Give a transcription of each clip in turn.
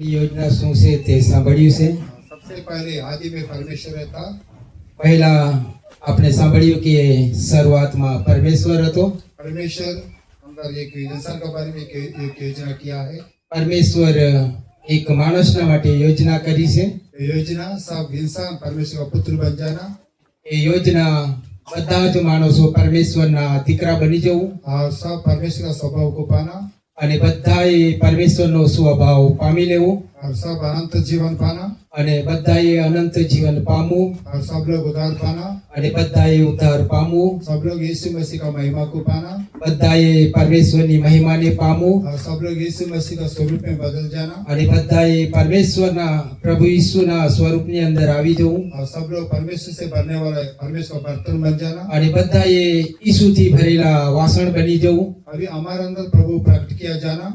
યોજના શું છે તે સાંભળ્યું છે. सबसे पहले आदि में परमेश्वर रहता. પહેલા આપણે સાંભળ્યું કે શરૂઆતમાં પરમેશ્વર હતો. परमेश्वर अंदर एक इंसान के बारे में एक योजना किया है. પરમેશ્વર એક માણસના માટે યોજના કરી છે. ये योजना सब इंसान परमेश्वर का पुत्र बन जाना એ યોજના બધા જ માણસો પરમેશ્વરના દીકરા બની જવું और सब परमेश्वर का स्वभाव को पाना અને બધાએ પરમેશ્વરનો સ્વભાવ પામી લેવું और सब अनंत जीवन पाना અને બધાએ અનંત જીવન પામવું और सब लोग उद्धार पाना. અને બધાએ ઉદ્ધાર પામવું. सब लोग यीशु मसीह का महिमा को पाना બધાએ પરમેશ્વરની મહિમાને પામવું और सब लोग यीशु मसीह का स्वरूप में बदल जाना અને બધાએ પરમેશ્વરના પ્રભુ ઈસુના સ્વરૂપની અંદર આવી જવું और सब लोग परमेश्वर से भरने वाला परमेश्वर का बर्तन बन जाना. અને બધાએ ઈસુથી ભરેલા વાસણ બની જવું. अभी हमारे अंदर प्रभु प्रकट किया जाना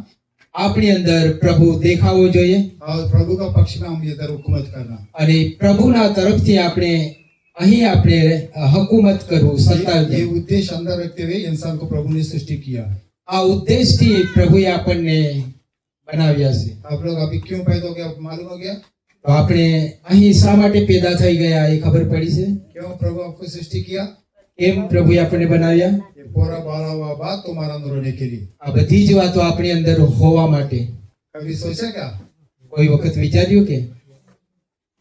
આપણી અંદર પ્રભુ દેખાવો જોઈએ और प्रभु का पक्ष में हम इधर हुकूमत करना. અને પ્રભુના તરફથી આપણે અહીં આપણે હકુમત કરવું સત્તા ये उद्देश्य अंदर रखते हुए इंसान को प्रभु ने सृष्टि किया. આ ઉદ્દેશથી પ્રભુએ આપણને બનાવ્યા છે. आप लोग अभी क्यों पैदा हो गया मालूम हो गया. તો આપણે અહીં શા માટે પેદા થઈ ગયા એ ખબર પડી છે. क्यों प्रभु आपको सृष्टि किया. કેમ પ્રભુએ આપણને બનાવ્યા. ये पूरा बाला हुआ बात तुम्हारा अंदर होने के लिए. આ બધી જ વાતો આપણી અંદર હોવા માટે. कभी सोचा क्या કોઈ वखत વિચાર્યું કે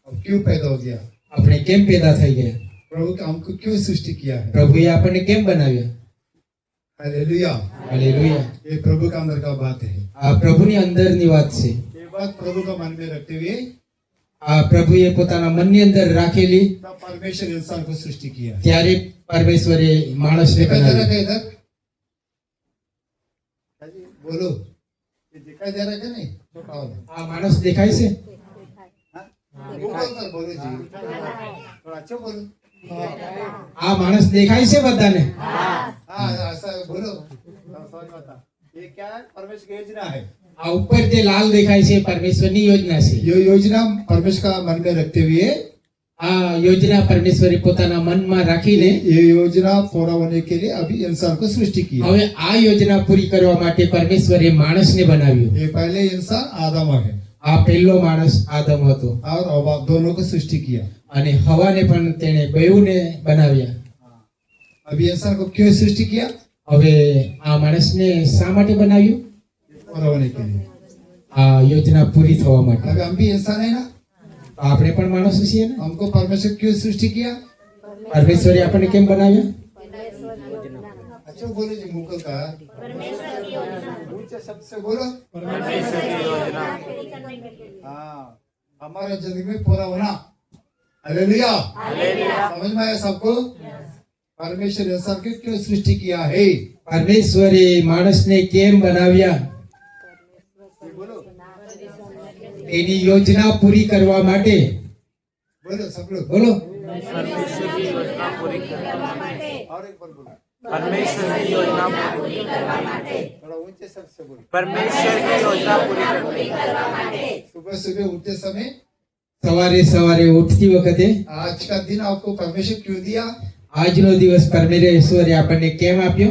अब क्यों पैदा हो गया. આપણે કેમ પેદા થઈ ગયા. प्रभु का हमको क्यों सृष्टि किया है. પ્રભુએ આપણને કેમ બનાવ્યા. हालेलुया. હાલેલુયા. ये प्रभु का अंदर का बात है. આ પ્રભુની અંદરની વાત છે. ये बात प्रभु का मन में रखते हुए આ પ્રભુએ પોતાના મનની અંદર રાખેલી तब परमेश्वर इंसान को सृष्टि किया. ત્યારે પરમેશ્વરે માણસને दिखाई दे रहा બનાવ્યો. है इधर बोलो ये दिखाई दे रहा है क्या नहीं छोटा वाला. આ માણસ દેખાય છે. ऊपर कर बोलो जी थोड़ा अच्छा बोलो. આ માણસ દેખાય છે બધાને. हाँ ऐसा बोलो समझ में आता. ये क्या है परमेश्वर की योजना है. આ ઉપર જે લાલ દેખાય છે પરમેશ્વરની યોજના છે. ये योजना परमेश्वर का मन में रखते हुए આ યોજના પરમેશ્વરે પોતાના મનમાં રાખીને ये योजना पूरा होने के लिए अभी इंसान को सृष्टि की. હવે આ યોજના પૂરી કરવા માટે પરમેશ્વરે માણસને બનાવ્યો. ये पहले इंसान आदम है આ પહેલો માણસ આદમ હતો और हवा दोनों को सृष्टि किया. અને હવાને પણ તેણે બેઉને બનાવ્યા. अभी इंसान को क्यों सृष्टि किया. હવે આ માણસને શા માટે બનાવ્યું. पूरा होने के लिए. આ યોજના પૂરી થવા માટે. अभी हम भी इंसान है ना. આપણે પણ માણસો છીએ ને. हमको परमेश्वर क्यों सृष्टि किया. પરમેશ્વરે આપણને કેમ બનાવ્યા. अच्छा बोलो जी मुकल का ऊंचे शब्द से बोलो. हाँ हमारे जिंदगी में पूरा होना. हालेलुया. समझ में आया सबको. परमेश्वर इंसान को क्यों सृष्टि किया है. પરમેશ્વરે માણસને કેમ બનાવ્યા. बोलो એની યોજના પૂરી કરવા માટે. बोलो सब लोग. બોલો. और एक बार बोलो. परमेश्वर की योजना पूरी थोड़ा ऊंचे शब्द से बोलो. परमेश्वर की योजना पूरी करने सुबह सुबह उठते समय સવારે સવારે ઉઠતી વખતે आज का दिन आपको परमेश्वर क्यों दिया. આજનો દિવસ પરમેશ્વરે આપણને કેમ આપ્યો.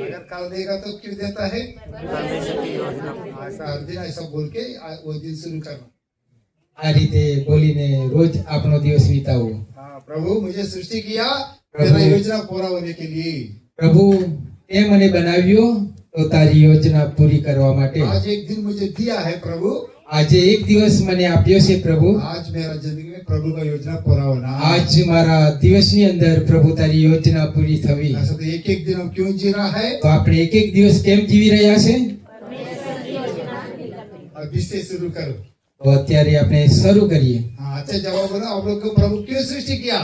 अगर कल देगा तो क्यों देता है. परमेश्वर की योजना ऐसा हर दिन ऐसा बोल के वो दिन शुरू करना. આ રીતે બોલીને રોજ આપણો દિવસ વિતાવવો. हाँ प्रभु मुझे सृष्टि किया प्रभु। तेरा योजना पूरा होने के लिए. પ્રભુ તે મને બનાવ્યો તો તારી યોજના પૂરી કરવા માટે. आज एक दिन मुझे दिया है प्रभु. આજે એક દિવસ મને આપ્યો છે પ્રભુ. आज मेरा जिंदगी में प्रभु का योजना पूरा होना. આજ મારા દિવસની અંદર પ્રભુ તારી યોજના પૂરી થવી. ऐसा तो एक एक दिन हम क्यों जी रहा है. તો આપણે એક એક દિવસ કેમ જીવી રહ્યા છે. अभी से शुरू करो. તો અત્યારે આપણે શરૂ કરીએ. हाँ अच्छा जवाब बोलो आप लोग को प्रभु क्यों सृष्टि किया.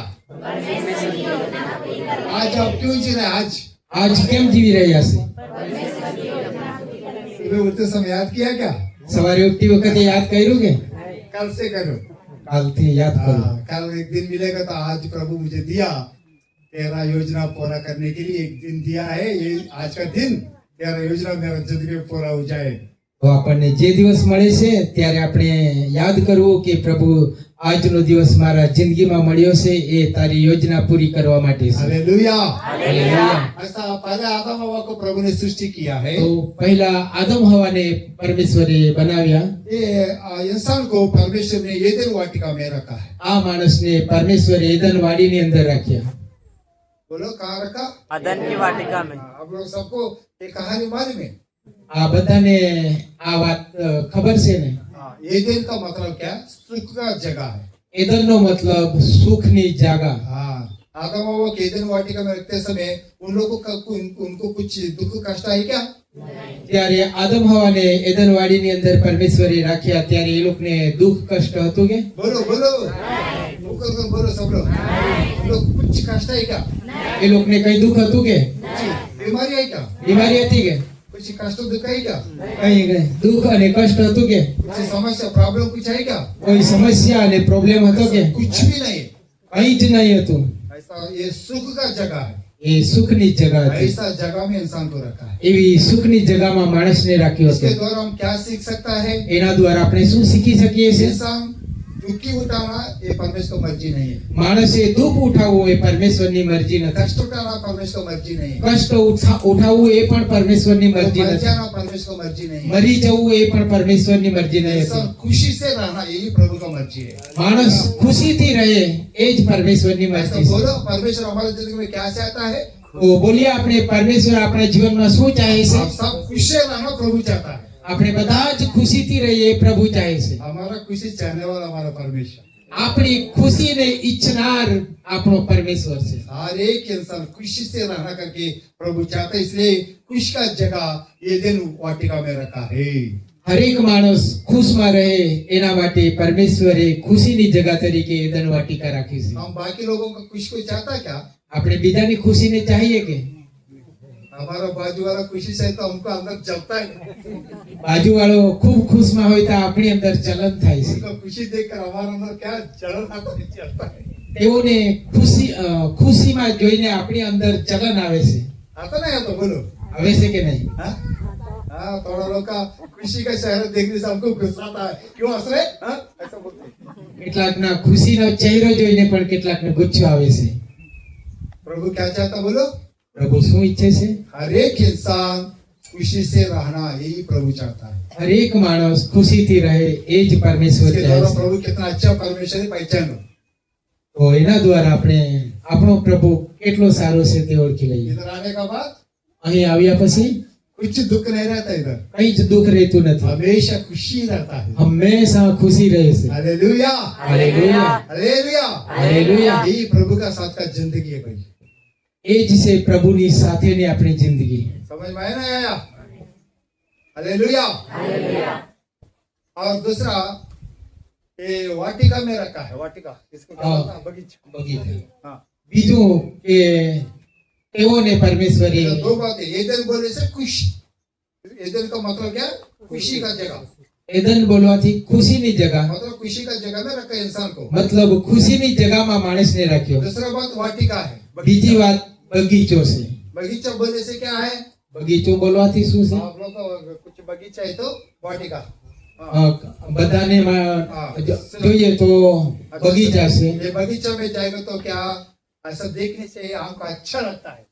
आज आप क्यों जी रहे हैं. आज આજ કેમ જીવી રહ્યા છે. सुबह उठते समय याद किया क्या. સવારે ઉઠતી વખતે યાદ કર્યું કે कल से करो. કાલથી યાદ કરો. कल एक दिन मिलेगा तो आज प्रभु मुझे दिया तेरा योजना पूरा करने के लिए एक दिन दिया है. ये आज का दिन तेरा योजना मेरा जिंदगी में पूरा हो जाए. તો આપણને જે દિવસ મળે છે ત્યારે આપણે યાદ કરવું કે પ્રભુ આજનો દિવસ મારા જિંદગીમાં મળ્યો છે એ તારી યોજના પૂરી કરવા માટે છે हालेलुया હાલેલુયા. ऐसा पहले आदम हवा को प्रभु ने सृष्टि किया है તો પહેલા આદમ હવાને પરમેશ્વરે બનાવ્યા. ये इंसान को परमेश्वर ने एदेन वाटिका में रखा है આ માણસને પરમેશ્વરે એદન વાડીની અંદર રાખ્યા. बोलो कहाँ रखा अदन की वाटिका में आप लोग सबको ये कहानी मालूम है આ બધાને આ વાત ખબર છે ને? एदेन का मतलब क्या सुख का जगह है એદનનો મતલબ સુખની જાગા. हाँ आदम हवा को एदेन वाटिका में रखते समय उन लोगों का उनको कुछ दुख कष्ट है क्या ત્યારે આદમ હવાને એદન વાડીની અંદર પરમેશ્વરે રાખ્યા ત્યારે એ લોકોને દુઃખ કષ્ટ હતું કે? बोलो बोलो बोलो सब लोग उन लोग कुछ कष्ट है क्या એ લોકોને કઈ દુઃખ હતું કે? कुछ बीमारी है क्या બીમારી હતી કે? कुछ कष्ट दुख है क्या કઈ દુઃખ અને કષ્ટ હતું કે? कुछ समस्या प्रॉब्लम कुछ है क्या કોઈ સમસ્યા અને પ્રોબ્લેમ હતો કે? कुछ भी नहीं કઈ જ નહીં હતું. ऐसा ये सुख का जगह है એ સુખની જગા હતી. ऐसा जगह में इंसान को रखा है એવી સુખની જગામાં માણસને રાખ્યો इसके હતો. द्वारा हम क्या सीख सकता है એના દ્વારા આપણે શું શીખી શકીએ છીએ? इंसान दुखी उठाना ये परमेश्वर को मर्जी नहीं है માણસે દુઃખ ઉઠાવવું એ પરમેશ્વરની મરજી નથી. कष्ट उठाना परमेश्वर को मर्जी नहीं है કષ્ટ ઉઠાવવું એ પણ પરમેશ્વરની મરજી मर નથી. जाना परमेश्वर को मर्जी नहीं है મરી જવું એ પણ પરમેશ્વરની મરજી નહીં હતી. इंसान खुशी से रहना यही प्रभु का मर्जी है માણસ ખુશીથી રહે એ જ પરમેશ્વરની ऐसा મરજી છે. बोलो परमेश्वर हमारे जिंदगी में क्या चाहता है તો બોલીએ આપણે પરમેશ્વર આપણા જીવનમાં શું ચાહે છે? आप सब खुश से रहना प्रभु चाहता है આપણે બધા જ ખુશીથી રહીએ એ પ્રભુ ચાહે છે. हमारा खुशी चाहने वाला हमारा परमेश्वर આપણી ખુશીને ઈચ્છનાર આપણો પરમેશ્વર છે. हर एक इंसान खुशी से रहना करके प्रभु चाहता है इसलिए खुश का जगह ये दिन वाटिका में रखा है હરેક માણસ ખુશમાં રહે એના માટે પરમેશ્વરે ખુશીની જગા તરીકે એદન વાટિકા રાખી છે. हम बाकी लोगों का खुश को चाहता क्या આપણે બીજાની ખુશીને ચાહીએ કે? हमारा बाजू वाला खुशी से तो हमको अंदर जलता है બાજુવાળો ખૂબ ખુશમાં હોય તો આપણી અંદર ચલન થાય છે. उनका खुशी देखकर हमारा अंदर क्या जलन आता है चलता है તેઓને ખુશીમાં જોઈને આપણી અંદર ચલન આવે છે. आता नहीं आता बोलो આવે છે કે નહીં? हाँ हाँ थोड़ा लोग का खुशी का चेहरा देखने से हमको गुस्सा आता है क्यों हंस रहे हाँ ऐसा बोलते हैं। કેટલાકના ખુશીનો ચહેરો જોઈને પણ કેટલાકને ગુસ્સો આવે છે. प्रभु क्या चाहता बोलो પ્રભુ શું ઈચ્છે છે? हर एक इंसान खुशी से रहना यही प्रभु चाहता है હરેક માણસ ખુશીથી રહે એ જ પરમેશ્વર इसके ચાહે द्वारा છે. प्रभु कितना अच्छा परमेश्वर है पहचानो તો એના द्वारा આપણે આપણો પ્રભુ કેટલો સારો છે તે ઓળખી લઈએ. इधर आने का बाद અહીં આવ્યા પછી कुछ दुख नहीं रहता इधर કઈ જ દુઃખ રહેતું નથી. हमेशा खुशी रहता है હંમેશા ખુશી રહે છે. Hallelujah hallelujah hallelujah hallelujah. यही प्रभु का साथ का जिंदगी है भाई એ જ છે પ્રભુની સાથેની આપણી જિંદગી. समझ में आया ना आया हालेलुया और दूसरा ये वाटिका में रखा है वाटिका इसको क्या हाँ। बोलते हैं? बगीचा બગીચા. हाँ બીજું કે તેઓને પરમેશ્વરે तो दो बातें एदन बोलने से खुश एदन का मतलब क्या खुशी का जगह એદન બોલવાથી ખુશીની જગા मतलब खुशी का जगह में रखा इंसान को મતલબ ખુશીની જગામાં માણસને રાખ્યો. दूसरा बात वाटिका है બીજી વાત બગીચો છે. बगीचा बोलने से क्या है બગીચો બોલવાથી શું છે? आप लोग का कुछ बगीचा है तो वाटिका બધાને જોઈએ તો બગીચા છે. ये बगीचा में जाएगा तो क्या ऐसा देखने से आपको अच्छा लगता है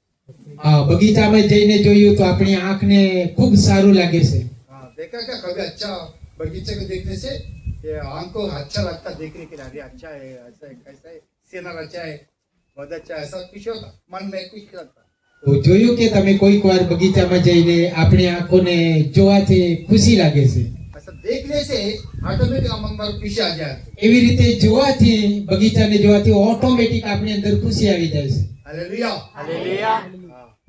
બગીચામાં જઈને જોયું તો આપણી આંખને ખૂબ સારું લાગે છે. हाँ देखा क्या कभी अच्छा बगीचे को देखने से ये आंख को अच्छा लगता है देखने के लिए अरे अच्छा है ऐसा है कैसा है सीनर अच्छा है बहुत अच्छा है, ऐसा कुछ होता मन में कुछ लगता તો જોયું કે તમે કોઈક વાર બગીચામાં જઈને આપણી આંખોને જોવાથી ખુશી લાગે છે. ऐसा देखने से ऑटोमेटिक मन में खुशी आ जाती એવી રીતે જોવાથી બગીચાને જોવાથી ઓટોમેટિક આપણી અંદર ખુશી આવી જાય છે. हालेलुया हालेलुया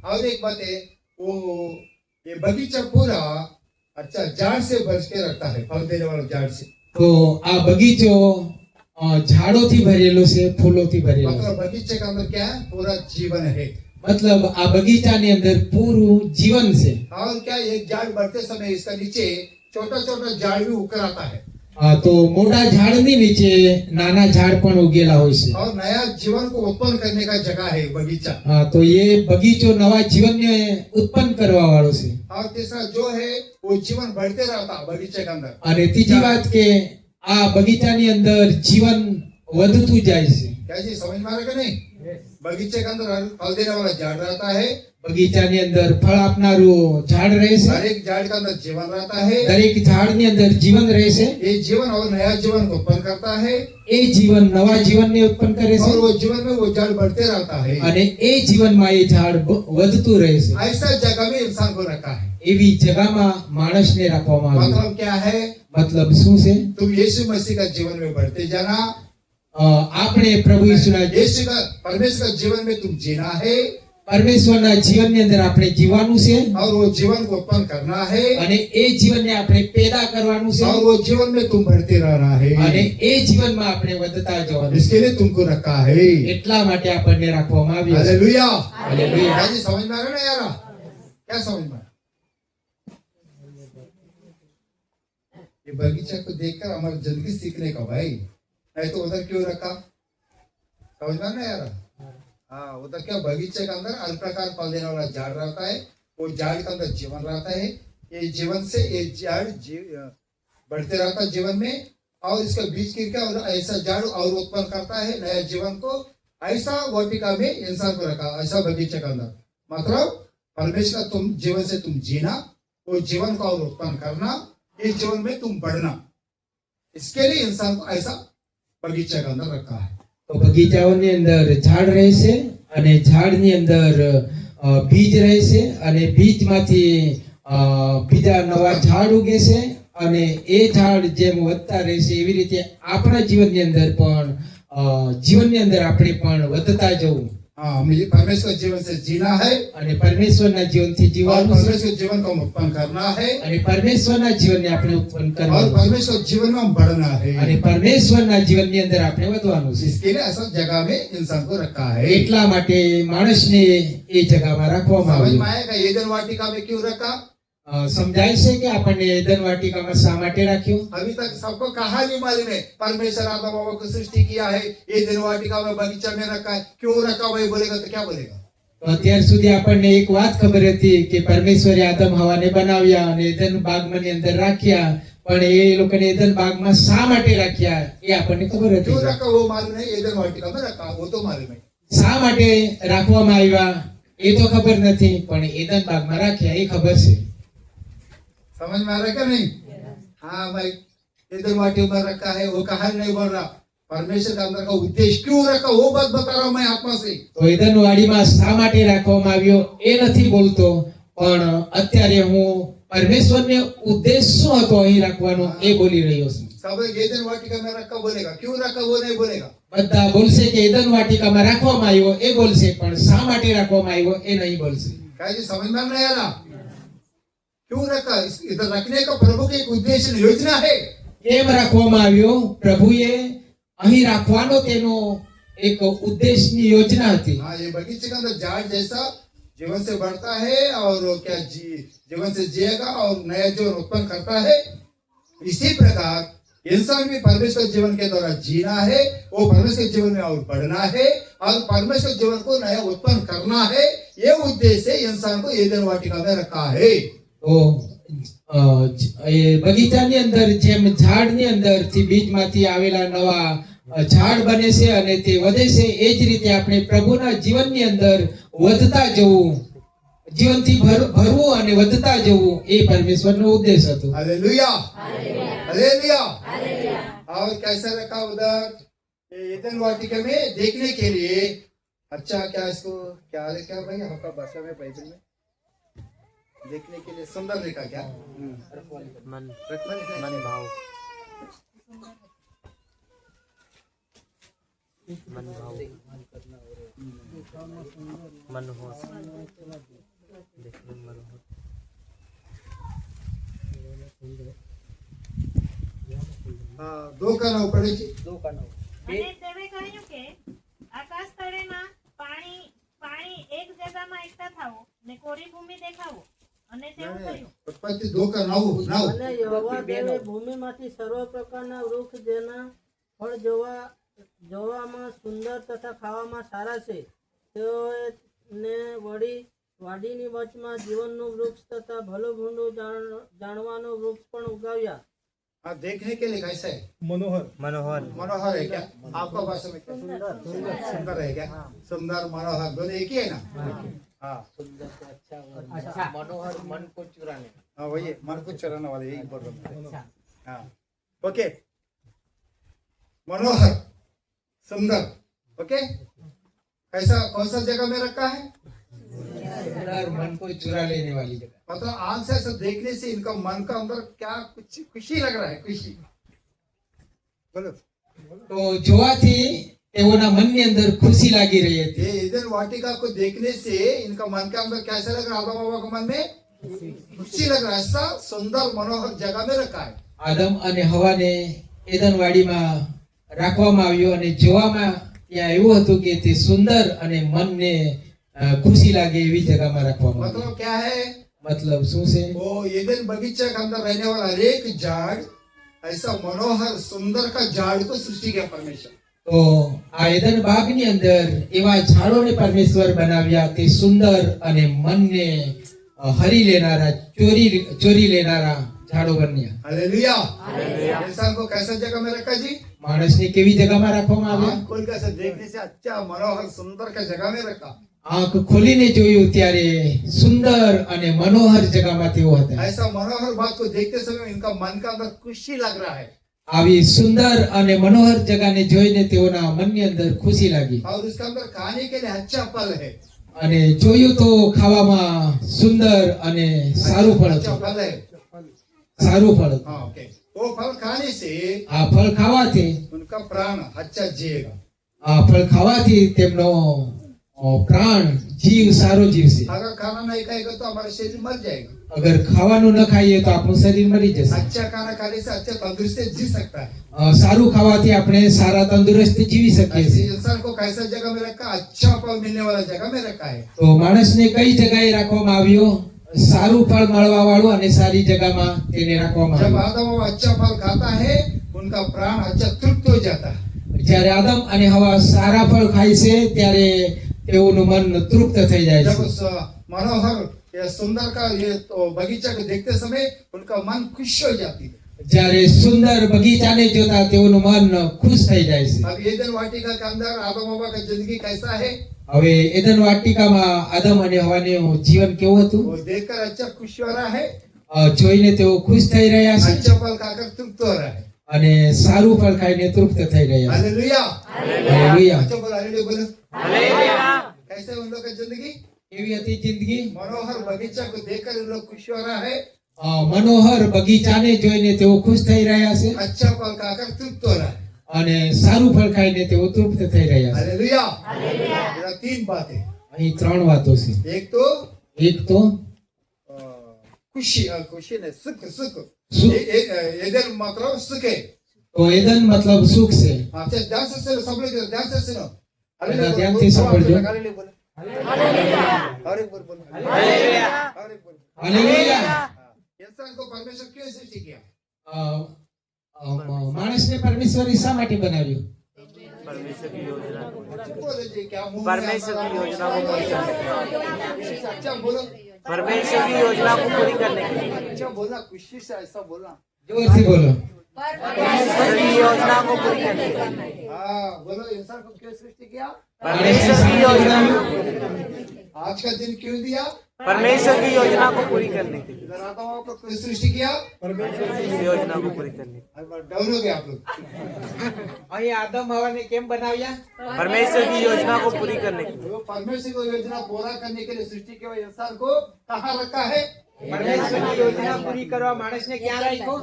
और एक बात है वो ये बगीचा पूरा अच्छा झाड़ से भर के रखता है फल देने वाला झाड़ से તો આ બગીચો ઝાડોથી ભરેલો છે, ફૂલોથી ભરેલો છે. मतलब बगीचे का अंदर क्या है पूरा जीवन है મતલબ આ બગીચાની અંદર પૂરું જીવન છે. और क्या एक झाड़ बढ़ते समय इसका नीचे छोटा छोटा झाड़ भी उकर आता है તો મોટા ઝાડની નીચે નાના ઝાડ પણ ઉગેલા હોય છે. और नया जीवन को उत्पन्न करने का जगह है बगीचा તો એ બગીચો નવા જીવનને ઉત્પન્ન કરવા વાળો છે. और तीसरा जो है वो जीवन बढ़ते रहता है बगीचे के अंदर અને ત્રીજી વાત કે આ બગીચાની અંદર જીવન વધતું જાય છે. क्या जी समझ में आ रहा है कि नहीं? बगीचे के अंदर फल देने वाला झाड़ रहता है, બગીચાની અંદર ફળ આપનારું ઝાડ રહે છે. हर एक झाड़ के अंदर जीवन रहता है. દરેક ઝાડની અંદર જીવન રહે છે. ये जीवन और नया जीवन को उत्पन्न करता है, એ જીવન નવા જીવનને ઉત્પન્ન કરે છે और वो जीवन में वो झाड़ बढ़ते रहता है. અને એ જીવનમાં એ ઝાડ વધતું રહે છે. ऐसा जगह में इंसान को रखा है. એવી જગામાં માણસને રાખવામાં આવ્યો. मतलब क्या है? મતલબ શું છે? तुम यीशु मसीह का जीवन में बढ़ते जाना, આપણે પ્રભુ ઈસુના यीशु का परमेश्वर का जीवन में तुम जीना है, પરમેશ્વરના જીવનની અંદર આપણે જીવવાનું છે और वो जीवन को उत्पन्न करना है, અને એ જીવનને આપણે પેદા કરવાનું છે और वो जीवन में तुम बढ़ते रहना है. અને એ જીવનમાં આપણે વધતા જવાનું છે. इसके लिए तुमको रखा है. એટલા માટે આપણને રાખવામાં આવ્યો છે. हालेलुया. हालेलुया. क्या जी समझ में आ रहा है ना यार? क्या समझ में आ रहा? ये बगीचा को देखकर हमारी जिंदगी सीखने का भाई, नहीं तो उधर क्यों रखा? समझ में आ रहा है यार? हाँ, उधर क्या बगीचे के अंदर हर प्रकार फल देने वाला झाड़ रहता है, वो झाड़ के अंदर जीवन रहता है. ये जीवन से ये झाड़ बढ़ते रहता है जीवन में, और इसका बीज गिर के और ऐसा झाड़ और उत्पन्न करता है नया जीवन को. ऐसा वाटिका में इंसान को रखा, ऐसा बगीचे के अंदर. मतलब परमेश्वर का तुम जीवन से तुम जीना, वो जीवन को और उत्पन्न करना, इस जीवन में तुम बढ़ना, इसके लिए इंसान को ऐसा बगीचे के अंदर रखा है. તો બગીચાઓની અંદર ઝાડ રહે છે અને ઝાડની અંદર બીજ રહે છે અને બીજમાંથી બીજા નવા ઝાડ ઉગે છે અને એ ઝાડ જેમ વધતા રહે છે એવી રીતે આપણા જીવનની અંદર પણ જીવનની અંદર આપણે પણ વધતા જવું हाँ, मुझे परमेश्वर के जीवन से जीना है, અને પરમેશ્વરના જીવનથી और જીવવાનું છે परमेश्वर के जीवन को हम उत्पन्न करना है, અને પરમેશ્વરના જીવનને આપણે ઉત્પન્ન और કરવાનું છે परमेश्वर के जीवन में हम बढ़ना है. અને પરમેશ્વરના જીવનની અંદર આપણે વધવાનું છે. इसके लिए ऐसा जगह में इंसान को रखा है. એટલા માટે માણસને એ જગામાં રાખવામાં समझ આવ્યો. में आएगा एदन वाटिका में क्यों रखा? સમજાય છે કે આપણને એદન વાટિકામાં શા માટે રાખ્યું? अभी तक सबको कहा नहीं मालूम है. परमेश्वर आदम हवा को सृष्टि किया है, एदन वाटिका में बगीचा में रखा है. क्यों रखा भाई बोलेगा तो क्या बोलेगा? તો અત્યાર સુધી આપણને એક વાત ખબર હતી કે પરમેશ્વરે આદમ હવાને બનાવ્યા અને એદન બાગમાંની અંદર રાખ્યા, પણ એ લોકોને એદન બાગમાં શા માટે રાખ્યા એ આપણને ખબર क्यों હતી. रखा वो मालूम नहीं, एदन वाटिका में रखा वो तो मालूम है. શા માટે રાખવામાં આવ્યા એ તો ખબર નથી, પણ એદન બાગમાં રાખ્યા એ ખબર છે. समझ में आ रहा है क्या नहीं? हाँ भाई, एदन वाटिका में रखा है, वो कहा नहीं बोल रहा. परमेश्वर के अंदर का उद्देश्य क्यों रखा वो बात बता रहा हूं मैं आत्मा से. તો એદન વાડીમાં શા માટે રાખવામાં આવ્યો એ નથી બોલતો, પણ અત્યારે હું પરમેશ્વરને ઉદ્દેશ શું હતો અહીં રાખવાનો એ બોલી રહ્યો છું. सब एदन वाटिका में रखा बोलेगा, क्यों रखा वो नहीं बोलेगा. બધા बोलશે કે એદન વાટિકામાં રાખવામાં આવ્યો એ બોલશે, પણ શા માટે રાખવામાં આવ્યો એ નહીં બોલશે. क्या जी समझ में नहीं आ रहा? क्यों रखा? इधर रखने का प्रभु की एक उद्देश्य योजना है. કેમ રાખવામાં આવ્યો? પ્રભુએ અહીં રાખવાનો તેનો એક ઉદ્દેશની યોજના હતી. हाँ, ये बगीचे के अंदर झाड़ जैसा जीवन से बढ़ता है और क्या जीवन से जिएगा और नया जीवन उत्पन्न करता है, इसी प्रकार इंसान भी परमेश्वर जीवन के द्वारा जीना है, वो परमेश्वर जीवन में और बढ़ना है और परमेश्वर जीवन को नया उत्पन्न करना है. ये उद्देश्य इंसान को एदन वाटिका में रखा है. તો એ બગીચાની અંદર જેમ ઝાડની અંદરથી બીજમાંથી આવેલા નવા ઝાડ બને છે અને તે વધે છે, એ જ રીતે આપણે પ્રભુના જીવનની અંદર વધતા જવું, જીવનથી ભરવું અને વધતા જવું એ પરમેશ્વરનો ઉદ્દેશ હતો. Hallelujah, hallelujah. और कैसा रखा उधर एदन वाटिका में देखने के लिए? अच्छा, क्या इसको क्या क्या भाई आपका भाषा में बाइबल में देखने के लिए सुंदर लिखा क्या? मन मन भाव मन भाव मन हो देखने मन हो हाँ, दो का नाव पड़े जी. અને તેમે કહ્યું કે આકાશ તળેના પાણી એક જગ્યામાં એકઠા થાવો ને કોરી ભૂમિ દેખાવો અને તેવું થયું. उत्पत्ति दो का नाव नाव. અને યહોવા દેવે ભૂમિમાંથી સર્વ પ્રકારના વૃક્ષ જેના ફળ જોવામાં સુંદર તથા ખાવામાં સારા છે તેઓને વળી વાડીની વચમાં જીવનનું વૃક્ષ તથા ભલું ભૂંડું જાણવાનું વૃક્ષ પણ ઉગાવ્યા. हाँ, देखने के लिए कैसा है? मनोहर मनोहर है क्या? आपका भाषा में क्या? सुंदर है क्या? सुंदर मनोहर दोनों एक ही है ना? हाँ मनोहर मन को चुराने हाँ, वही है, मन को चुराने वाले यही बोल रहा हूँ। हाँ, ओके, मनोहर सुंदर। ओके, कैसा कौन सा जगह में रखा है? सुंदर, मन को चुरा लेने वाली जगह। मतलब आंख से ऐसा देखने से इनका मन का अंदर क्या कुछ खुशी लग रहा है, खुशी। बोलो। તો જોવાથી તેઓના મનની અંદર ખુશી લાગી રહી હતી। ये ईदन वाटिका को देखने से इनका मन के अंदर कैसा लग रहा है? आदम हवा के मन में खुशी लग रहा है। ऐसा सुंदर मनोहर जगह में रखा है। આદમ અને હવાને એદન વાડીમાં રાખવામાં આવ્યો અને જોવામાં ત્યાં એવું હતું કે તે સુંદર અને મનને ખુશી લાગે એવી જગ્યામાં રાખવામાં આવ્યો। मतलब क्या है? मतलब શું છે? वो ईदन बगीचा के अंदर रहने वाला हर एक झाड़ ऐसा मनोहर सुंदर का झाड़ को सृष्टि किया परमेश्वर। તો આ એદન બાગની અંદર એવા ઝાડોને પરમેશ્વર બનાવ્યા તે સુંદર અને મનને હરી લેનારા ચોરી લેનારા ઝાડો બન્યા। हालेलुया। इंसान को कैसा जगह में रखा जी? માણસને કેવી જગ્યામાં રાખવામાં આવ્યા? आँख खोल कैसे देखने से अच्छा मनोहर सुंदर का जगह में रखा। આંખ ખોલીને જોયું ત્યારે સુંદર અને મનોહર જગ્યામાં તેઓ હતા। ऐसा मनोहर बात को देखते समय इनका मन का अंदर खुशी लग रहा है આવી સુંદર અને મનોહર જગાને જોઈને તેઓના મનની અંદર ખુશી લાગી और उसके अंदर खाने के लिए अच्छा फल है। અને જોયું તો ખાવામાં સુંદર અને સારું ફળ अच्छा હતું। फल है। સારું ફળ હતું। हाँ, ओके। वो फल खाने से આ ફળ ખાવાથી उनका प्राण अच्छा जिएगा। આ ફળ ખાવાથી તેમનો પ્રાણ જીવ સારો જીવશે। अगर खाना नहीं खाएगा तो हमारा शरीर मर जाएगा। અગર ખાવાનું ન ખાઈએ તો આપણું શરીર મરી જશે। अच्छा खाना खाने से अच्छा तंदुरुस्त जी सकता है। સારું ખાવાથી આપણે સારા તંદુરસ્ત જીવી શકીએ ऐसे છીએ। इंसान को कैसा जगह में रखा? अच्छा फल मिलने वाला जगह में रखा है। તો માણસને કઈ જગ્યાએ રાખવામાં આવ્યો? સારું ફળ મળવા વાળું અને સારી જગ્યામાં તેને રાખવામાં जब આવ્યો। आदम वो अच्छा फल खाता है उनका प्राण अच्छा तृप्त हो जाता है। જ્યારે આદમ અને હવા સારા ફળ ખાય છે ત્યારે તેઓનું મન તૃપ્ત થઈ જાય जब છે। उस मनोहर या सुंदर का ये तो बगीचा को देखते समय उनका मन खुश हो जाती है। જ્યારે સુંદર બગીચાને જોતા તેઓનું મન ખુશ થઈ જાય છે। अब ईदन वाटिका के अंदर आदम हवा का जिंदगी कैसा है? હવે એદન વાટિકામાં આદમ અને હવાનું જીવન કેવું હતું? वो देखकर अच्छा खुश हो रहा है, જોઈને તેઓ ખુશ થઈ રહ્યા છે अच्छा फल खाकर तृप्त हो रहा है। અને સારું फल ખાઈને તૃપ્ત થઈ રહ્યા છે। हालेलुया। હાલેલુયા। अच्छा बोलो, हालेलुया बोलो। कैसे उन लोग का जिंदगी? કેવી હતી जिंदगी? मनोहर बगीचा को देखकर उन लोग खुश हो रहा है, મનોહર બગીચાને જોઈને તેઓ ખુશ થઈ રહ્યા છે अच्छा फल खाकर तृप्त हो रहा है। અને સારું ફળ ખાઈને તેઓ તૃપ્ત થઈ રહ્યા છે। हालेलुया। मेरा तीन बातें। અહીં ત્રણ વાતો છે। एक तो એક તો खुशी, खुशी नहीं, सुख सुख। सुख। इधर मतलब सुख है। તો એદન મતલબ સુખ છે। अच्छा, ध्यान से सुनो, सब लोग ध्यान से सुनो। બધા ધ્યાનથી સાંભળજો। हालेलुया बोलो। और एक बोल बोलो। और एक बोल। હાલેલુયા। इंसान को परमेश्वर क्यों सृष्टि किया? માણસને પરમેશ્વરે શા માટે બનાવ્યું? परमेश्वर की योजना बोलो जी, क्या मुंह में परमेश्वर की आता है? योजना को पूरी करने के लिए। अच्छा बोलो, परमेश्वर की योजना को पूरी करने के लिए। अच्छा बोलना, खुशी से ऐसा बोलना। જોરથી બોલો। परमेश्वर की योजना को पूरी करने के लिए। हाँ बोलो, इंसान को क्यों सृष्टि किया? परमेश्वर की योजना आज का दिन क्यों दिया? परमेश्वर की योजना को पूरी करने के लिए। इधर आता हूँ, आपको क्यों सृष्टि किया? परमेश्वर की योजना को पूरी करने के अब डाउन हो गए आप लोग। અહીં આદમ હવાને કેમ બનાવ્યા? लिए। परमेश्वर की योजना को पूरी करने के लिए। वो परमेश्वर को योजना पूरा करने के लिए सृष्टि किया हुआ इंसान को कहाँ रखा है? પરમેશ્વરની યોજના પૂરી કરવા માણસને ક્યાં રાખ્યો?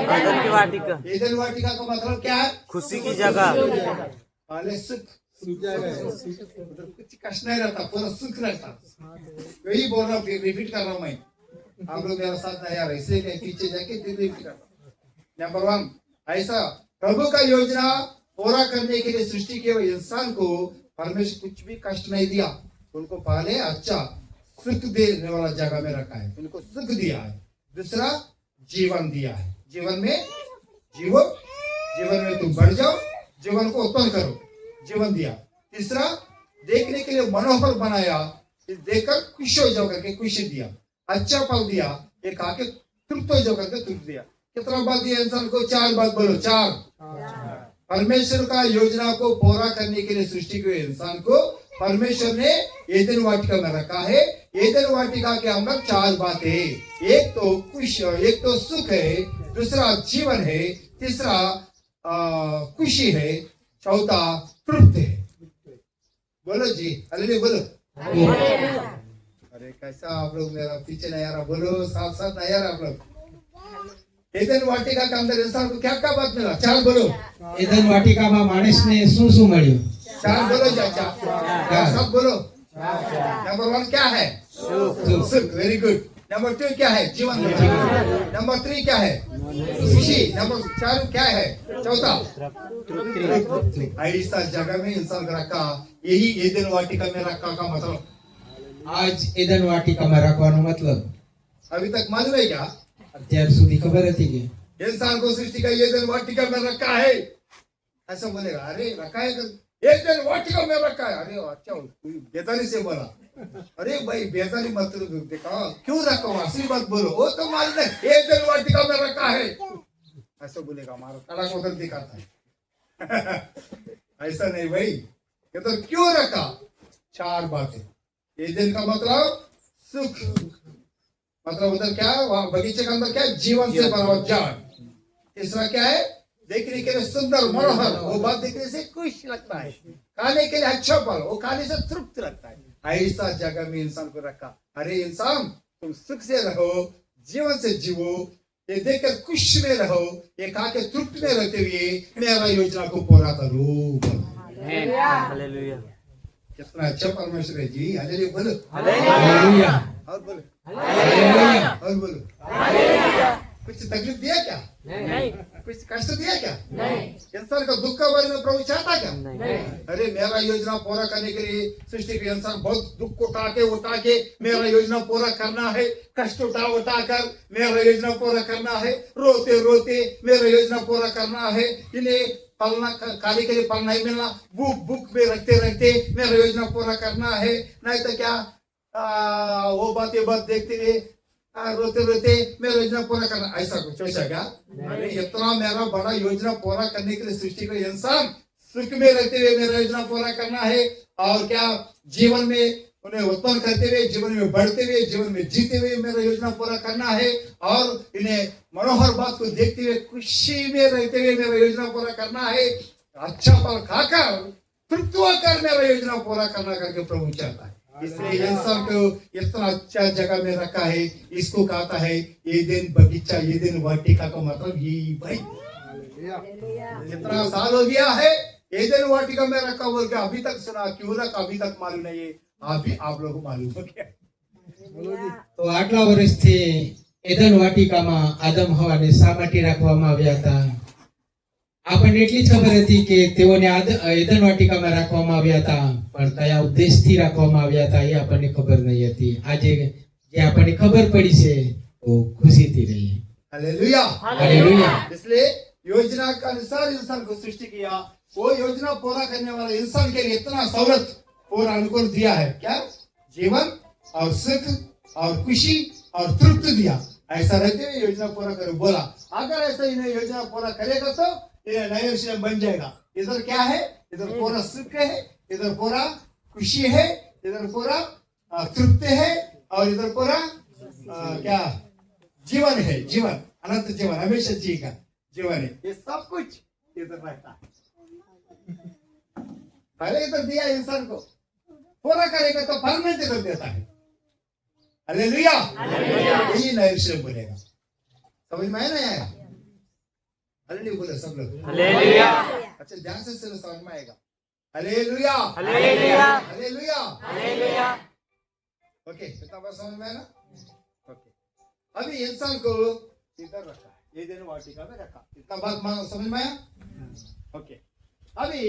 एदन की वाटिका ईदन वाटिका का मतलब क्या है? खुशी की जगह। पहले सुख, उधर कुछ कष्ट नहीं रहता, पूरा सुख रहता। वही बोल रहा हूँ, फिर रिपीट कर रहा हूँ मैं। आप लोग मेरा साथ नहीं आ रहे, इसलिए पीछे जाके फिर रिपीट कर रहा हूँ। नंबर 1, ऐसा प्रभु का योजना पूरा करने के लिए सृष्टि किए हुए इंसान को परमेश्वर कुछ भी कष्ट नहीं दिया। उनको पहले अच्छा सुख देने वाला जगह में रखा है, उनको सुख दिया है। दूसरा, जीवन दिया है। जीवन में जीवो, जीवन में तुम बढ़ जाओ, जीवन को उत्पन्न करो, जीवन दिया। तीसरा, देखने के लिए मनोहर बनाया, इस देखकर खुश हो जाओ करके खुशी दिया। अच्छा फल दिया, एक आके तृप्त हो जाओ करके तृप्त दिया। कितना बात दिया इंसान को? 4 बात बोलो, 4। परमेश्वर का योजना को पूरा करने के लिए सृष्टि के इंसान को परमेश्वर ने एदन वाटिका में रखा है। एदन वाटिका के अंदर 4 बातें, एक तो खुशी, एक तो सुख है, दूसरा जीवन है, तीसरा खुशी है, चौथा तृप्ति है। बोलो जी, हालेलुया बोलो। अरे कैसा आप लोग मेरा पीछे नहीं आ रहा, बोलो साथ साथ नहीं आ रहा आप लोग। एदन वाटिका के अंदर इंसान को क्या क्या बात मिला? 4 बोलो। એદન વાટિકામાં માણસને શું શું મળ્યું? 4 बोलो चाचा, सब बोलो। नंबर 1 क्या है? सुख, वेरी गुड। नंबर 2 क्या है? जीवन। नंबर 3 क्या है? खुशी। नंबर 4 क्या है? चौथा ऐसा जगह में इंसान को रखा, यही एदन वाटिका में रखा का मतलब। આજ એદન વાટિકામાં રાખવાનો મતલબ अभी तक मालूम है क्या? અત્યાર સુધી ખબર હતી કે इंसान को सृष्टि का एदन वाटिका में रखा है, ऐसा बोलेगा? अरे रखा है, एदन वाटिका में रखा है। अरे अच्छा, बेताली से बोला। अरे भाई बेताली मत देखा, क्यों रखा हुआ? असली बात बोलो। वो तो मालूम है एदन वाटिका में रखा है, ऐसा बोलेगा, हमारा कड़ा को उधर दिखाता है। ऐसा नहीं भाई, ये तो क्यों रखा? 4 बातें। एदन का मतलब सुख, मतलब उधर क्या है? वहां बगीचे के अंदर क्या है? जीवन से भरा हुआ झाड़। तीसरा क्या है? देखने के लिए सुंदर मनोहर, वो बात देखने से खुश लगता है। खाने के लिए अच्छा फल, वो खाने से तृप्त लगता है। ऐसा जगह में इंसान को रखा। अरे इंसान, तुम सुख से रहो, जीवन से जीवो, ये देखकर खुश में रहो, ये खा के तृप्त में रहते हुए मेरा योजना को पूरा करो। हालेलुया। कितना अच्छा परमेश्वर है जी। हालेलुया बोलो। હાલેલુયા और बोलो, હાલેલુયા और बोलो। कुछ तकलीफ दिया क्या? नहीं कुछ कष्ट दिया क्या? इंसान का दुख का बारे में प्रभु चाहता क्या? अरे मेरा योजना पूरा करने के लिए सृष्टि के इंसान बहुत दुख उठा के मेरा योजना पूरा करना है, कष्ट उठा कर मेरा योजना पूरा करना है, रोते रोते मेरा योजना पूरा करना है, इन्हें फलना खाने के लिए फल नहीं मिलना, भूख में रखते मेरा योजना पूरा करना है। नहीं तो क्या वो बातें देखते हुए रोते रोते मेरा योजना पूरा करना, ऐसा कुछ ऐसा क्या? अरे इतना मेरा बड़ा योजना पूरा करने के लिए सृष्टि को इंसान सुख में रहते हुए मेरा योजना पूरा करना है, और क्या जीवन में उन्हें उत्पन्न करते हुए, जीवन में बढ़ते हुए, जीवन में जीते हुए मेरा योजना पूरा करना है, और इन्हें मनोहर बात को देखते हुए खुशी में रहते हुए मेरा योजना पूरा करना है, अच्छा फल खाकर तृप्त होकर मेरा योजना पूरा करना करके प्रभु चाहता है। इसलिए इंसान को इतना अच्छा जगह में रखा है, इसको कहता है एदेन बगीचा, एदेन वाटिका का मतलब यही भाई। कितना साल हो गया है एदेन वाटिका में रखा बोल के अभी तक सुना, क्यों रखा अभी तक मालूम नहीं है, अभी आप लोगों को मालूम हो गया। તો આટલા વર્ષથી એદન વાટિકામાં આદમ હવાને શા માટે રાખવામાં આવ્યા હતા? આપણને એટલી જ ખબર હતી કે તેઓને એદન વાટિકામાં રાખવામાં આવ્યા હતા, પણ કયા ઉદ્દેશથી રાખવામાં આવ્યા હતા એ આપણને ખબર નહીં હતી. આજે જે આપણને ખબર પડી છે તો ખુશીથી રહીએ. हालेलुया। હાલેલુયા. इसलिए योजना के अनुसार इंसान को सृष्टि किया, वो योजना पूरा करने वाला इंसान के लिए इतना सहूलत और अनुकूल दिया है। क्या? जीवन और सुख और खुशी और तृप्त दिया। ऐसा रहते हुए योजना पूरा करो बोला। अगर ऐसा इन्हें योजना पूरा करेगा तो ये नया विषय बन जाएगा। इधर क्या है? इधर पूरा सुख है, इधर पूरा खुशी है, इधर पूरा तृप्त है, और इधर पूरा क्या जीवन है, जीवन अनंत जीवन, हमेशा जी का जीवन है। ये सब कुछ इधर रहता है। पहले इधर दिया इंसान को, पूरा करेगा तो परमानेंट इधर देता है। हालेलुया। यही नया विषय बोलेगा। समझ में आया नहीं आया? हालेलुया बोले सब लोग। हालेलुया। अच्छा ध्यान से सुनो, समझ में आएगा। Hallelujah. Hallelujah. Hallelujah. Hallelujah. Okay, इतना बात समझ में आया ना? ओके, अभी इंसान को इधर रखा है, ये दिन वाटिका में रखा, इतना बात समझ में आया? ओके, अभी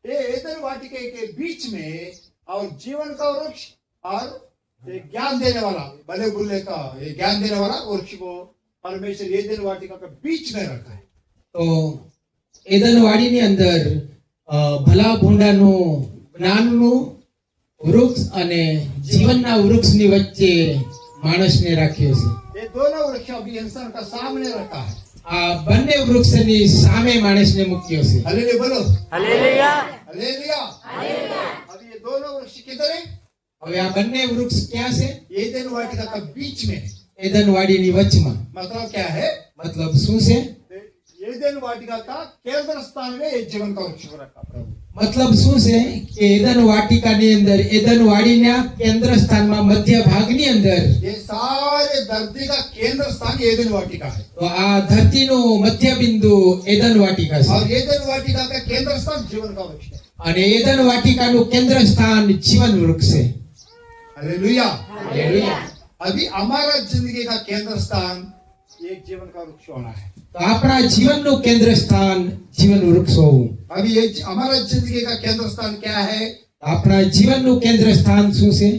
ये एदन वाटिका के बीच में और जीवन का वृक्ष और ये ज्ञान देने वाला, भले बुल्ले का ये ज्ञान देने वाला वृक्ष को परमेश्वर एदन वाटिका के बीच में रखा है। તો એદન વાડીની અંદર ભલા ભૂંડાનું જ્ઞાનનું વૃક્ષ અને જીવનના વૃક્ષની વચ્ચે માણસને રાખ્યો છે. ये दोनों वृक्ष अभी इंसान का सामने रखा है। આ બંને વૃક્ષની સામે માણસને મૂક્યો છે. हालेलुया बोलो हालेलुया हालेलुया अब ये दोनों वृक्ष किधर है હવે આ બંને વૃક્ષ ક્યાં છે? एदेन वाटिका का बीच में એદન વાડીની વચમાં. मतलब क्या है મતલબ શું છે? एदेन वाटिका का केंद्र स्थान में ये जीवन का वृक्ष को रखा प्रभु મતલબ શું છે કે એદન વાટિકાની અંદર એદન વાડીના કેન્દ્ર સ્થાનમાં મધ્ય ભાગની અંદર ये सारे धरती का केंद्र स्थान एदेन वाटिका है તો આ ધરતીનું મધ્ય બિંદુ એદન વાટિકા છે. और एदेन वाटिका का केंद्र स्थान जीवन का वृक्ष है અને એદન વાટિકાનું કેન્દ્ર સ્થાન જીવન વૃક્ષ છે. Hallelujah hallelujah. अभी हमारा जिंदगी का केंद्र स्थान एक जीवन का वृक्ष होना है તો આપણા જીવનનું કેન્દ્ર સ્થાન જીવન વૃક્ષ હોવું. अभी ये हमारा जिंदगी का केंद्र स्थान क्या है આપણા જીવનનું કેન્દ્ર સ્થાन શું છે?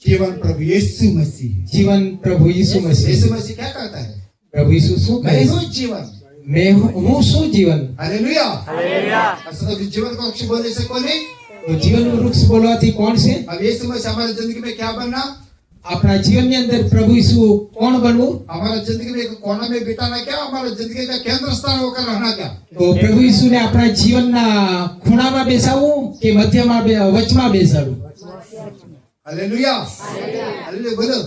जीवन प्रभु यीशु मसीह જીવન પ્રભુ ઈસુ મસીહ. यीशु मसीह क्या करता है પ્રભુ ઈસુ શું કહે मैं છે? हूँ जीवन હું શું જીવન? हालेलुया हालेलुया असल में जीवन का वृक्ष बोलने से कौन है તો જીવનનું વૃક્ષ બોલવાથી કોણ છે? अब यीशु मसीह हमारी जिंदगी में क्या बनना આપણા જીવનની અંદર પ્રભુ ઈસુ કોણ બનવું? हमारा जिंदगी में एक कोना में बिताना क्या हमारा जिंदगी का केंद्र स्थान होकर रहना क्या તો પ્રભુ ઈસુને આપણા જીવનના ખૂણામાં બેસાડવું કે મધ્યમાં વચમાં બેસાડવું? हालेलुया हालेलुया बोलो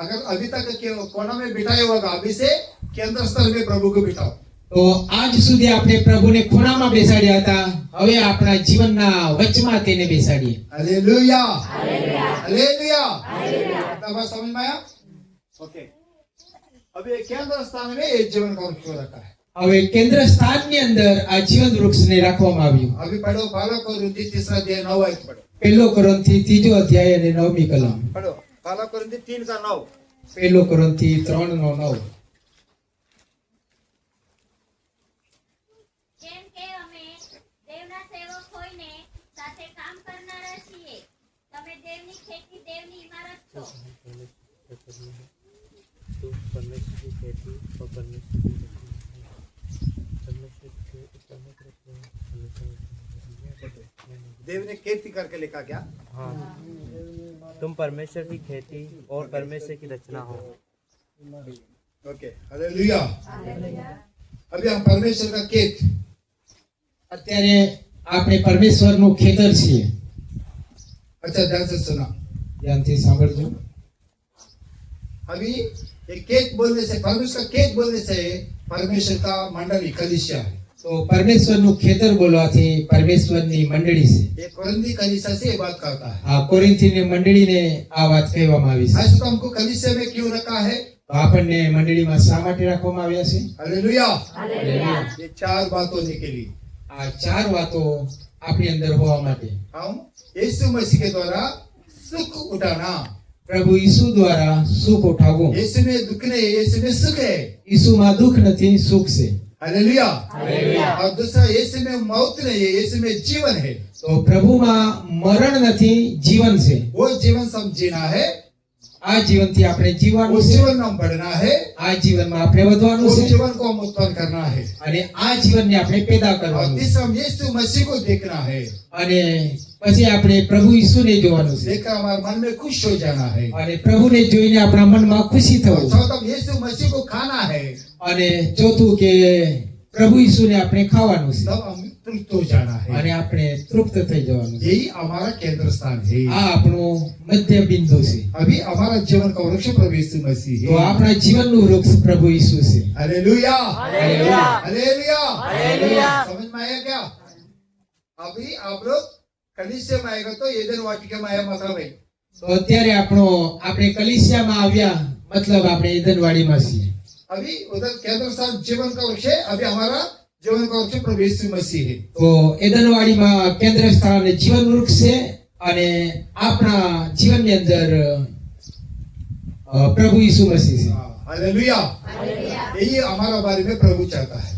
अगर अभी तक कोना में बिठाया होगा अभी से केंद्र स्थान में प्रभु को बिठाओ તો આજ સુધી આપણે પ્રભુને ખૂણામાં બેસાડ્યા હતા, હવે આપણા જીવનના વચમાં તેને બેસાડીએ. हालेलुया हालेलुया अब बात समझ में आया ओके अभी केंद्र स्थान में एक जीवन का वृक्ष रखा है હવે કેન્દ્ર સ્થાનની અંદર આ જીવન વૃક્ષને રાખવામાં આવ્યું. अभी पढ़ो बालक और तीसरा अध्याय 9 आयत पढ़ो પહેલો કોરિન્થી 3 અધ્યાય અને 9મી કલમ. पढ़ो बालक और 3 का 9 પહેલો કોરિન્થી 3:9. કેમ કે અમે દેવના સેવક હોઈને સાથે કામ કરનારા છીએ તમે દેવની ખેતી દેવની ઇમારત છો देव ने खेती करके लिखा क्या हाँ तुम परमेश्वर की खेती और परमेश्वर की रचना हो ओके हालेलुया अभी हम परमेश्वर का खेत અત્યારે આપણે પરમેશ્વરનું ખેતર છીએ. अच्छा ध्यान से सुना ધ્યાનથી સાંભળજો. अभी ये खेत बोलने से परमेश्वर का खेत बोलने से परमेश्वर का मंडली कलीसिया है તો પરમેશ્વરનું ખેતર બોલવાથી પરમેશ્વરની મંડળી છે. ये कोरिंथी कलीसिया से ये बात करता है આ કોરિન્થીની મંડળીને આ વાત કહેવામાં આવી છે. ऐसे तो हमको कलीसिया में क्यों रखा है તો આપણને મંડળીમાં શા માટે રાખવામાં આવ્યા છે? Hallelujah hallelujah. ये 4 बात होने के लिए આ ચાર વાતો આપણી અંદર હોવા માટે. हम यीशु मसीह के द्वारा सुख उठाना પ્રભુ ઈસુ દ્વારા સુખ ઉઠાવવું. यीशु में दुख नहीं यीशु में सुख है ઈસુમાં દુઃખ નથી, સુખ છે. Hallelujah hallelujah. और दूसरा यीशु में मौत नहीं है यीशु में जीवन है તો પ્રભુમાં મરણ નથી, જીવન છે. वो जीवन सब जीना है આ જીવનથી આપણે જીવવાનું उस છે. जीवन में हम बढ़ना है આ જીવનમાં આપણે વધવાનું उस છે जीवन को हम उत्पन्न करना है અને આ જીવનને આપણે પેદા और કરવાનું છે. तीसरा हम यीशु मसीह को देखना है અને પછી આપણે પ્રભુ ઈસુને જોવાનું છે देखकर हमारे मन में खुश हो जाना है અને પ્રભુને જોઈને આપણા મનમાં ખુશી और થવું. चौथा हम यीशु मसीह को खाना है અને ચોથું કે પ્રભુ ઈસુને આપણે ખાવાનું છે तब हम तृप्त हो जाना है અને આપણે તૃપ્ત થઈ જવાનું છે. यही हमारा केंद्र स्थान है આ આપણું મધ્ય બિંદુ છે. अभी हमारा जीवन का वृक्ष प्रभु यीशु मसीह તો है આપણા જીવનનું વૃક્ષ પ્રભુ ઈસુ છે. हालेलुया हालेलुया हालेलुया हालेलुया समझ में आया क्या अभी आप लोग कलीसिया में आएगा तो एदेन वाटिका में आया मतलब है તો અત્યારે આપણે કલીસિયામાં આવ્યા, મતલબ આપણે ઈદનવાડીમાં છીએ. अभी उधर केंद्र स्थान जीवन का वृक्ष है अभी हमारा जीवन का वृक्ष प्रभु यीशु मसीह है તો ઈદનવાડીમાં કેન્દ્ર સ્થાન જીવન વૃક્ષ છે અને આપણા જીવનની અંદર પ્રભુ ઈસુ મસીહ છે. हालेलुया यही हमारा बारे में प्रभु चाहता है